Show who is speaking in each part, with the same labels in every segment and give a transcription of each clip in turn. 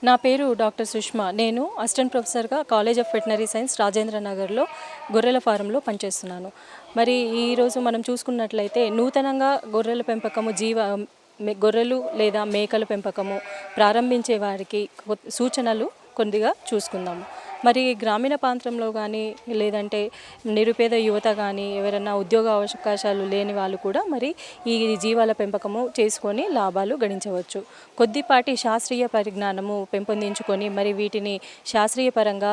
Speaker 1: నా పేరు డాక్టర్ సుష్మా. నేను అసిస్టెంట్ ప్రొఫెసర్గా college of veterinary science Rajendra నగర్లో గొర్రెల ఫారంలో పనిచేస్తున్నాను. మరి ఈరోజు మనం చూసుకున్నట్లయితే నూతనంగా గొర్రెల పెంపకము గొర్రెలు లేదా మేకల పెంపకము ప్రారంభించే వారికి సూచనలు కొద్దిగా చూసుకుందాము. మరి గ్రామీణ ప్రాంతంలో కానీ లేదంటే నిరుపేద యువత కానీ ఎవరైనా ఉద్యోగ అవకాశాలు లేని వాళ్ళు కూడా మరి ఈ జీవాల పెంపకము చేసుకొని లాభాలు గడించవచ్చు. కొద్దిపాటి శాస్త్రీయ పరిజ్ఞానము పెంపొందించుకొని మరి వీటిని శాస్త్రీయ పరంగా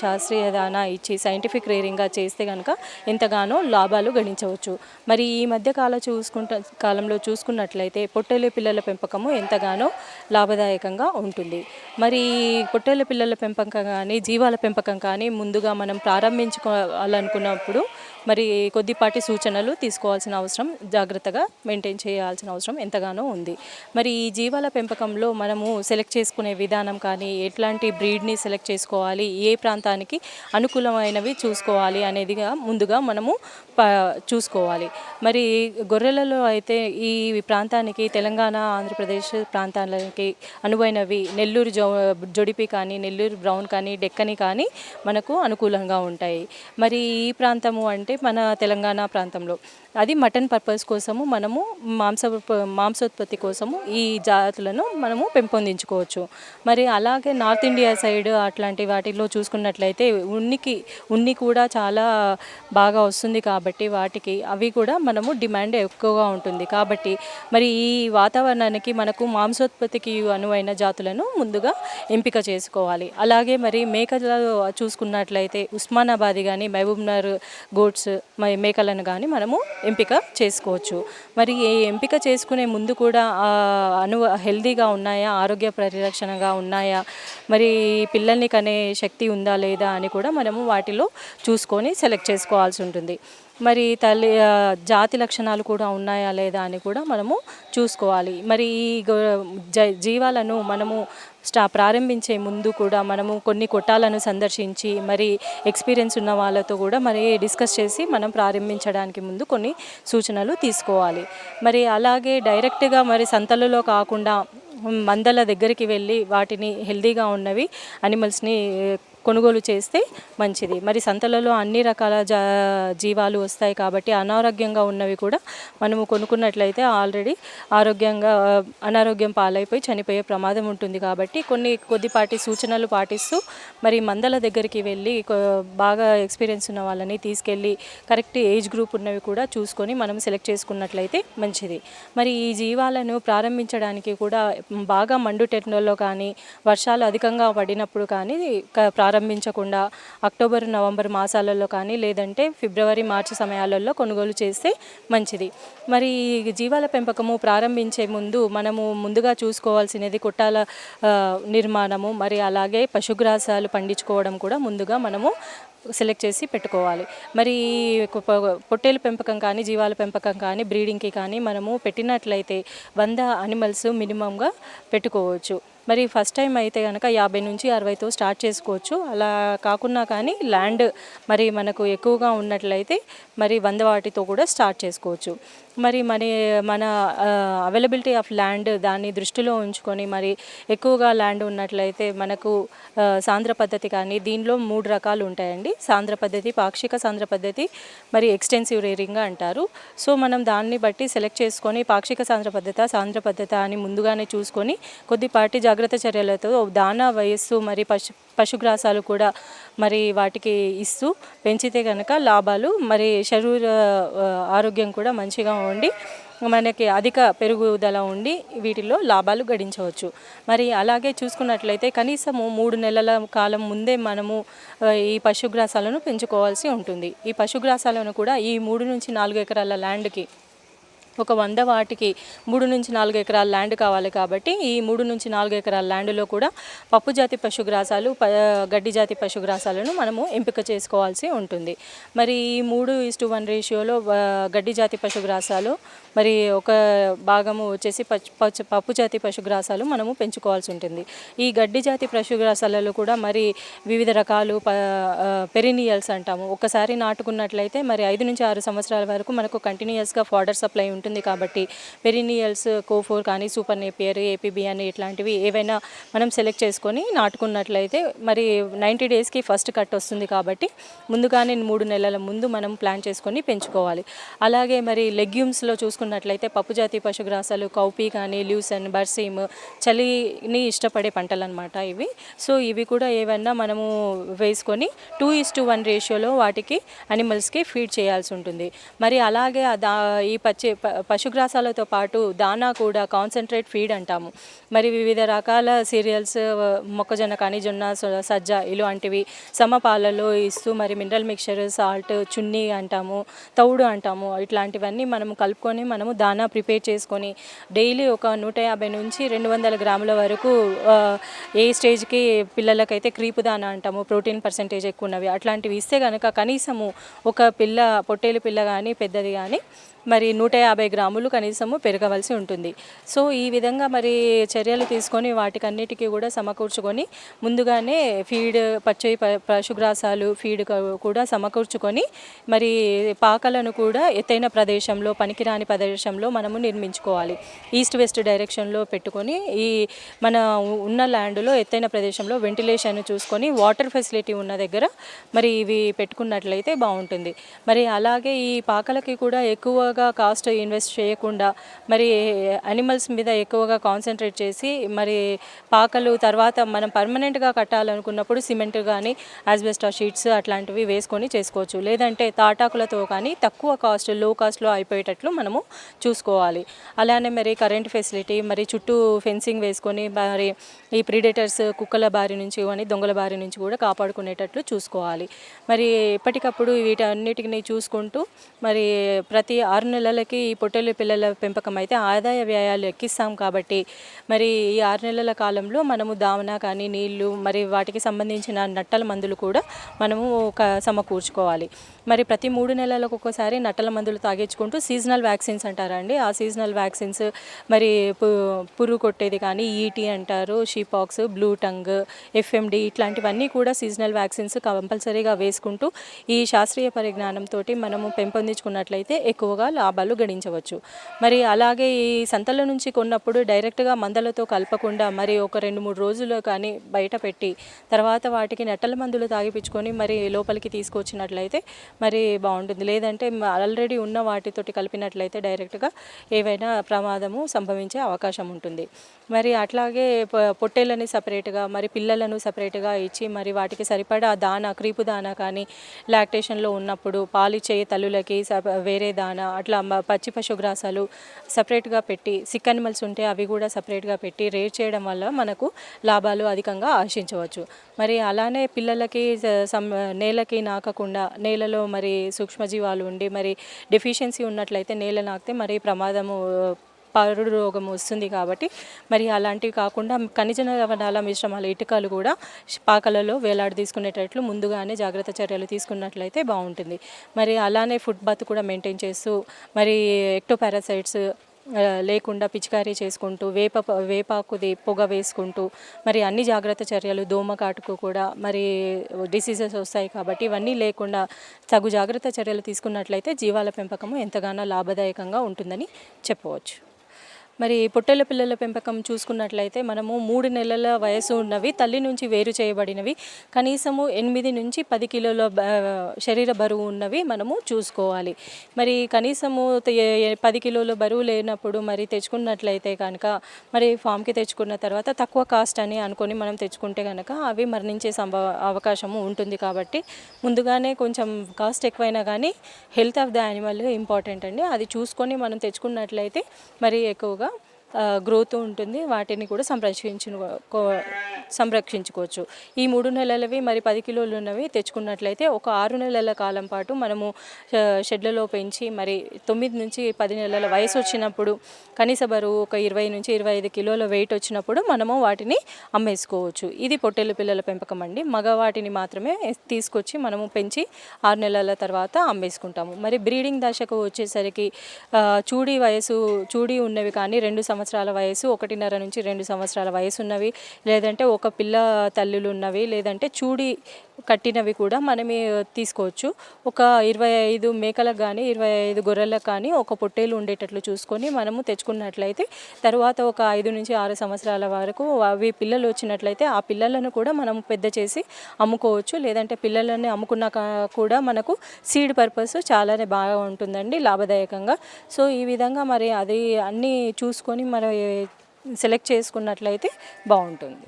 Speaker 1: శాస్త్రీయ దానా ఇచ్చి సైంటిఫిక్ రేరింగ్గా చేస్తే కనుక ఎంతగానో లాభాలు గడించవచ్చు. మరి ఈ మధ్య కాలంలో చూసుకున్నట్లయితే పొట్టేలు పిల్లల పెంపకము ఎంతగానో లాభదాయకంగా ఉంటుంది. మరి పొట్టేలు పిల్లల పెంపకం కానీ జీవాల పెంపకం కానీ ముందుగా మనం ప్రారంభించుకోవాలనుకున్నప్పుడు మరి కొద్దిపాటి సూచనలు తీసుకోవాల్సిన అవసరం, జాగ్రత్తగా మెయింటైన్ చేయాల్సిన అవసరం ఎంతగానో ఉంది. మరి ఈ జీవాల పెంపకంలో మనము సెలెక్ట్ చేసుకునే విధానం కానీ ఎట్లాంటి బ్రీడ్ని సెలెక్ట్ చేసుకోవాలి, ఏ ప్రాంతానికి అనుకూలమైనవి చూసుకోవాలి అనేదిగా ముందుగా మనము చూసుకోవాలి. మరి గొర్రెలలో అయితే ఈ ప్రాంతానికి తెలంగాణ, ఆంధ్రప్రదేశ్ ప్రాంతాలకి అనువైనవి నెల్లూరు జొడిపి కానీ, నెల్లూరు బ్రౌన్ కానీ, డెక్కని కానీ మనకు అనుకూలంగా ఉంటాయి. మరి ఈ ప్రాంతము అంటే మన తెలంగాణ ప్రాంతంలో అది మటన్ పర్పస్ కోసము మనము మాంసోత్పత్తి కోసము ఈ జాతులను మనము పెంపొందించుకోవచ్చు. మరి అలాగే నార్త్ ఇండియా సైడ్ అట్లాంటి వాటిలో చూసుకున్నట్లయితే ఉన్ని కూడా చాలా బాగా వస్తుంది కాబట్టి వాటికి అవి కూడా మనము డిమాండ్ ఎక్కువగా ఉంటుంది. కాబట్టి మరి ఈ వాతావరణానికి మనకు మాంసోత్పత్తికి అనువైన జాతులను ముందుగా ఎంపిక చేసుకోవాలి. అలాగే మరి మేకలు చూసుకున్నట్లయితే ఉస్మానాబాదీ కానీ, మహబూబ్నగర్ గోట్స్ మేకలను కానీ మనము ఎంపిక చేసుకోవచ్చు. మరి ఈ ఎంపిక చేసుకునే ముందు కూడా హెల్దీగా ఉన్నాయా, ఆరోగ్య పరిరక్షణగా ఉన్నాయా, మరి పిల్లల్ని కనే శక్తి ఉందా లేదా అని కూడా మనము వాటిలో చూసుకొని సెలెక్ట్ చేసుకోవాల్సి ఉంటుంది. మరి జాతి లక్షణాలు కూడా ఉన్నాయా లేదా అని కూడా మనము చూసుకోవాలి. మరి ఈ జీవాలను మనము ప్రారంభించే ముందు కూడా మనము కొన్ని కొట్టాలను సందర్శించి మరి ఎక్స్పీరియన్స్ ఉన్న వాళ్ళతో కూడా మరి డిస్కస్ చేసి మనం ప్రారంభించడానికి ముందు కొన్ని సూచనలు తీసుకోవాలి. మరి అలాగే డైరెక్ట్గా మరి సంతలలో కాకుండా మందల దగ్గరికి వెళ్ళి వాటిని హెల్దీగా ఉన్నవి అనిమల్స్ని కొనుగోలు చేస్తే మంచిది. మరి సంతలలో అన్ని రకాల జీవాలు వస్తాయి కాబట్టి అనారోగ్యంగా ఉన్నవి కూడా మనము కొనుక్కున్నట్లయితే ఆల్రెడీ అనారోగ్యం పాలైపోయి చనిపోయే ప్రమాదం ఉంటుంది. కాబట్టి కొద్దిపాటి సూచనలు పాటిస్తూ మరి మందల దగ్గరికి వెళ్ళి బాగా ఎక్స్పీరియన్స్ ఉన్న వాళ్ళని తీసుకెళ్ళి కరెక్ట్ ఏజ్ గ్రూప్ ఉన్నవి కూడా చూసుకొని మనం సెలెక్ట్ చేసుకున్నట్లయితే మంచిది. మరి ఈ జీవాలను ప్రారంభించడానికి కూడా బాగా మండు టెండర్లో కానీ, వర్షాలు అధికంగా పడినప్పుడు కానీ ప్రారంభించకుండా అక్టోబర్, నవంబర్ మాసాలలో కానీ లేదంటే ఫిబ్రవరి, మార్చి సమయాలలో కొనుగోలు చేస్తే మంచిది. మరి జీవాల పెంపకము ప్రారంభించే ముందు మనము ముందుగా చూసుకోవాల్సినది కొట్టాల నిర్మాణము, మరి అలాగే పశుగ్రాసాలు పండించుకోవడం కూడా ముందుగా మనము సెలెక్ట్ చేసి పెట్టుకోవాలి. మరి పొట్టేలు పెంపకం కానీ, జీవాల పెంపకం కానీ, బ్రీడింగ్కి కానీ మనము పెట్టినట్లయితే 100 అనిమల్స్ మినిమంగా పెట్టుకోవచ్చు. మరి ఫస్ట్ టైం అయితే కనుక 50 నుంచి 60తో స్టార్ట్ చేసుకోవచ్చు. అలా కాకున్నా కానీ ల్యాండ్ మరి మనకు ఎక్కువగా ఉన్నట్లయితే మరి 100 వాటితో కూడా స్టార్ట్ చేసుకోవచ్చు. మరి మన అవైలబిలిటీ ఆఫ్ ల్యాండ్ దాన్ని దృష్టిలో ఉంచుకొని మరి ఎక్కువగా ల్యాండ్ ఉన్నట్లయితే మనకు సాంద్ర పద్ధతి కానీ, దీనిలో 3 రకాలు ఉంటాయండి. సాంద్ర పద్ధతి, పాక్షిక సాంద్ర పద్ధతి, మరి ఎక్స్టెన్సివ్ రేరింగ్ అంటారు. సో మనం దాన్ని బట్టి సెలెక్ట్ చేసుకొని పాక్షిక సాంద్ర పద్ధత అని ముందుగానే చూసుకొని కొద్దిపాటి జాగ్రత్త చర్యలతో దానా వయస్సు మరి పశుగ్రాసాలు కూడా మరి వాటికి ఇస్తూ పెంచితే కనుక లాభాలు, మరి శరీర ఆరోగ్యం కూడా మంచిగా ఉండి మనకి అధిక పెరుగుదల ఉండి వీటిలో లాభాలు గడించవచ్చు. మరి అలాగే చూసుకున్నట్లయితే కనీసము 3 నెలల కాలం ముందే మనము ఈ పశుగ్రాసాలను పెంచుకోవాల్సి ఉంటుంది. ఈ పశుగ్రాసాలను కూడా ఈ 3 నుంచి 4 ఎకరాల ల్యాండ్కి ఒక 100 వాటికి 3 నుంచి 4 ఎకరాల ల్యాండ్ కావాలి. కాబట్టి ఈ 3 నుంచి 4 ఎకరాల ల్యాండ్లో కూడా పప్పు జాతి పశుగ్రాసాలు, గడ్డి జాతి పశుగ్రాసాలను మనము ఎంపిక చేసుకోవాల్సి ఉంటుంది. మరి ఈ 3:1 రేషియోలో గడ్డి జాతి పశుగ్రాసాలు, మరి ఒక భాగము వచ్చేసి పప్పు జాతి పశుగ్రాసాలు మనము పెంచుకోవాల్సి ఉంటుంది. ఈ గడ్డి జాతి పశుగ్రాసాలలో కూడా మరి వివిధ రకాలు పెరినియల్స్ అంటాము. ఒకసారి నాటుకున్నట్లయితే మరి 5 నుంచి 6 సంవత్సరాల వరకు మనకు కంటిన్యూస్గా ఫాడర్ సప్లై ఉంటుంది. ఉంటుంది కాబట్టి పెరినియల్స్ కోఫోర్ కానీ సూపర్ నేపియర్ ఏపీబీ అని ఇట్లాంటివి ఏవైనా మనం సెలెక్ట్ చేసుకొని నాటుకున్నట్లయితే మరి 90 డేస్కి ఫస్ట్ కట్ వస్తుంది కాబట్టి ముందుగానే 3 నెలల ముందు మనం ప్లాన్ చేసుకొని పెంచుకోవాలి. అలాగే మరి లెగ్యూమ్స్లో చూసుకున్నట్లయితే పప్పుజాతి పశుగ్రాసాలు కౌపీ కానీ ల్యూసన్ బర్సీమ్ చలిని ఇష్టపడే పంటలు అనమాట ఇవి. సో ఇవి కూడా ఏవన్నా మనము వేసుకొని 2:1 రేషియోలో వాటికి అనిమల్స్కి ఫీడ్ చేయాల్సి ఉంటుంది. మరి అలాగే ఈ పశుగ్రాసాలతో పాటు దానా కూడా కాన్సన్ట్రేట్ ఫీడ్ అంటాము. మరి వివిధ రకాల సీరియల్స్ మొక్కజొన్న కానీ జొన్న సజ్జ ఇలాంటివి సమపాలలో ఇస్తూ మరి మినరల్ మిక్చర్ సాల్ట్ చున్నీ అంటాము తౌడు అంటాము ఇట్లాంటివన్నీ మనము కలుపుకొని మనము దానా ప్రిపేర్ చేసుకొని డైలీ ఒక 150 నుంచి 200 గ్రాముల వరకు ఏ స్టేజ్కి పిల్లలకైతే క్రీపు దానా అంటాము ప్రోటీన్ పర్సెంటేజ్ ఎక్కువ ఉన్నవి అట్లాంటివి ఇస్తే కనుక కనీసము ఒక పొట్టేలు పిల్ల కానీ పెద్దది కానీ మరి 150 గ్రాములు కనీసము పెరగవలసి ఉంటుంది. సో ఈ విధంగా మరి చర్యలు తీసుకొని వాటికన్నిటికీ కూడా సమకూర్చుకొని ముందుగానే ఫీడ్ పశుగ్రాసాలు ఫీడ్ కూడా సమకూర్చుకొని మరి పాకలను కూడా ఎత్తైన ప్రదేశంలో పనికిరాని ప్రదేశంలో మనము నిర్మించుకోవాలి. ఈస్ట్ వెస్ట్ డైరెక్షన్లో పెట్టుకొని ఈ మన ఉన్న ల్యాండ్లో ఎత్తైన ప్రదేశంలో వెంటిలేషన్ చూసుకొని వాటర్ ఫెసిలిటీ ఉన్న దగ్గర మరి ఇవి పెట్టుకున్నట్లయితే బాగుంటుంది. మరి అలాగే ఈ పాకలకి కూడా ఎక్కువగా కాస్ట్ ఇన్వెస్ట్ చేయకుండా మరి అనిమల్స్ మీద ఎక్కువగా కాన్సన్ట్రేట్ చేసి మరి పాకలు తర్వాత మనం పర్మనెంట్గా కట్టాలనుకున్నప్పుడు సిమెంట్ కానీ ఆస్బెస్టాస్ షీట్స్ అట్లాంటివి వేసుకొని చేసుకోవచ్చు. లేదంటే తాటాకులతో కానీ తక్కువ కాస్ట్ లో కాస్ట్లో అయిపోయేటట్లు మనము చూసుకోవాలి. అలానే మరి కరెంట్ ఫెసిలిటీ మరి చుట్టూ ఫెన్సింగ్ వేసుకొని మరి ఈ ప్రిడేటర్స్ కుక్కల బారి నుంచి కానీ దొంగల బారి నుంచి కూడా కాపాడుకునేటట్లు చూసుకోవాలి. మరి ఎప్పటికప్పుడు వీటన్నిటిని చూసుకుంటూ మరి ప్రతి 6 నెలలకి ఈ పొట్టేలు పిల్లల పెంపకం అయితే ఆదాయ వ్యయాలు ఎక్కిస్తాం కాబట్టి మరి ఈ 6 నెలల కాలంలో మనము దావనా కానీ నీళ్లు మరి వాటికి సంబంధించిన నట్టల మందులు కూడా మనము సమకూర్చుకోవాలి. మరి ప్రతి 3 నెలలకు ఒకసారి నట్టల మందులు తాగించుకుంటూ సీజనల్ వ్యాక్సిన్స్ అంటారండి. ఆ సీజనల్ వ్యాక్సిన్స్ మరి పురుగు కొట్టేది కానీ ఈటీ అంటారు షీపాక్స్ బ్లూ టంగ్ ఎఫ్ఎండి ఇట్లాంటివన్నీ కూడా సీజనల్ వ్యాక్సిన్స్ కంపల్సరీగా వేసుకుంటూ ఈ శాస్త్రీయ పరిజ్ఞానంతో మనము పెంపొందించుకున్నట్లయితే ఎక్కువగా లాభాలు గడించవచ్చు. మరి అలాగే ఈ సంతల నుంచి కొన్నప్పుడు డైరెక్ట్గా మందలతో కలపకుండా మరి ఒక 2-3 రోజులు కానీ బయట పెట్టి తర్వాత వాటికి నెట్టల మందులు తాగిపించుకొని మరి లోపలికి తీసుకొచ్చినట్లయితే మరి బాగుంటుంది. లేదంటే ఆల్రెడీ ఉన్న వాటితోటి కలిపినట్లయితే డైరెక్ట్గా ఏవైనా ప్రమాదము సంభవించే అవకాశం ఉంటుంది. మరి అట్లాగే పొట్టేళ్ళని సపరేట్గా మరి పిల్లలను సపరేట్గా ఇచ్చి మరి వాటికి సరిపడా దానా క్రీపు దానా కానీ లాక్టేషన్లో ఉన్నప్పుడు పాలిచ్చే తల్లులకి వేరే దానా అట్లా పచ్చి పశుగ్రాసాలు సపరేట్గా పెట్టి సిక్ అనిమల్స్ ఉంటే అవి కూడా సపరేట్గా పెట్టి రేట్ చేయడం వల్ల మనకు లాభాలు అధికంగా ఆశించవచ్చు. మరి అలానే పిల్లలకి నేలకి నాకకుండా నేలలో మరి సూక్ష్మజీవాలు ఉండి మరి డెఫిషియన్సీ ఉన్నట్లయితే నేల నాకితే మరి ప్రమాదము పరుడు రోగం వస్తుంది కాబట్టి మరి అలాంటివి కాకుండా ఖనిజ లవణాల మిశ్రమాలు ఇటుకలు కూడా పాకలలో వేలాడి తీసుకునేటట్లు ముందుగానే జాగ్రత్త చర్యలు తీసుకున్నట్లయితే బాగుంటుంది. మరి అలానే ఫుడ్ బాత్ కూడా మెయింటైన్ చేస్తూ మరి ఎక్టోపారాసైట్స్ లేకుండా పిచికారీ చేసుకుంటూ వేపాకుది పొగ వేసుకుంటూ మరి అన్ని జాగ్రత్త చర్యలు దోమ కాటుకు కూడా మరి డిసీజెస్ వస్తాయి కాబట్టి ఇవన్నీ లేకుండా తగు జాగ్రత్త చర్యలు తీసుకున్నట్లయితే జీవాల పెంపకము ఎంతగానో లాభదాయకంగా ఉంటుందని చెప్పవచ్చు. మరి పొట్టేళ్ల పిల్లల పెంపకం చూసుకున్నట్లయితే మనము 3 నెలల వయసు ఉన్నవి తల్లి నుంచి వేరు చేయబడినవి కనీసము 8 నుంచి 10 కిలోల శరీర బరువు ఉన్నవి మనము చూసుకోవాలి. మరి కనీసము 10 కిలోల బరువు లేనప్పుడు మరి తెచ్చుకున్నట్లయితే కనుక మరి ఫామ్కి తెచ్చుకున్న తర్వాత తక్కువ కాస్ట్ అని అనుకొని మనం తెచ్చుకుంటే కనుక అవి మరణించే అవకాశము ఉంటుంది. కాబట్టి ముందుగానే కొంచెం కాస్ట్ ఎక్కువైనా కానీ health of the animal important అండి. అది చూసుకొని మనం తెచ్చుకున్నట్లయితే మరి ఎక్కువగా గ్రోత్ ఉంటుంది. వాటిని కూడా సంరక్షించుకోవచ్చు. ఈ 3 నెలలవి మరి 10 కిలోలు ఉన్నవి తెచ్చుకున్నట్లయితే ఒక 6 నెలల కాలం పాటు మనము షెడ్లలో పెంచి మరి 9 నుంచి 10 నెలల వయసు వచ్చినప్పుడు కనీస బరువు ఒక 20 నుంచి 25 కిలోల వెయిట్ వచ్చినప్పుడు మనము వాటిని అమ్మేసుకోవచ్చు. ఇది పొట్టేలు పిల్లల పెంపకం అండి. మగవాటిని మాత్రమే తీసుకొచ్చి మనము పెంచి 6 నెలల తర్వాత అమ్మేసుకుంటాము. మరి బ్రీడింగ్ దశకు వచ్చేసరికి చూడి ఉన్నవి కానీ 2 సంవత్సరాల వయసు 1.5 నుంచి 2 సంవత్సరాల వయసు ఉన్నవి లేదంటే ఒక పిల్ల తల్లులు ఉన్నవి లేదంటే చూడి కట్టినవి కూడా మనమే తీసుకోవచ్చు. ఒక 25 మేకలకు కానీ 25 గొర్రెలకు కానీ ఒక పొట్టేలు ఉండేటట్లు చూసుకొని మనము తెచ్చుకున్నట్లయితే తర్వాత ఒక 5 నుంచి 6 సంవత్సరాల వరకు అవి పిల్లలు వచ్చినట్లయితే ఆ పిల్లలను కూడా మనం పెద్ద చేసి అమ్ముకోవచ్చు. లేదంటే పిల్లలని అమ్ముకున్నాక కూడా మనకు సీడ్ పర్పస్ చాలానే బాగా ఉంటుందండి, లాభదాయకంగా. సో ఈ విధంగా మరి అది అన్నీ చూసుకొని మనం సెలెక్ట్ చేసుకున్నట్లయితే బాగుంటుంది.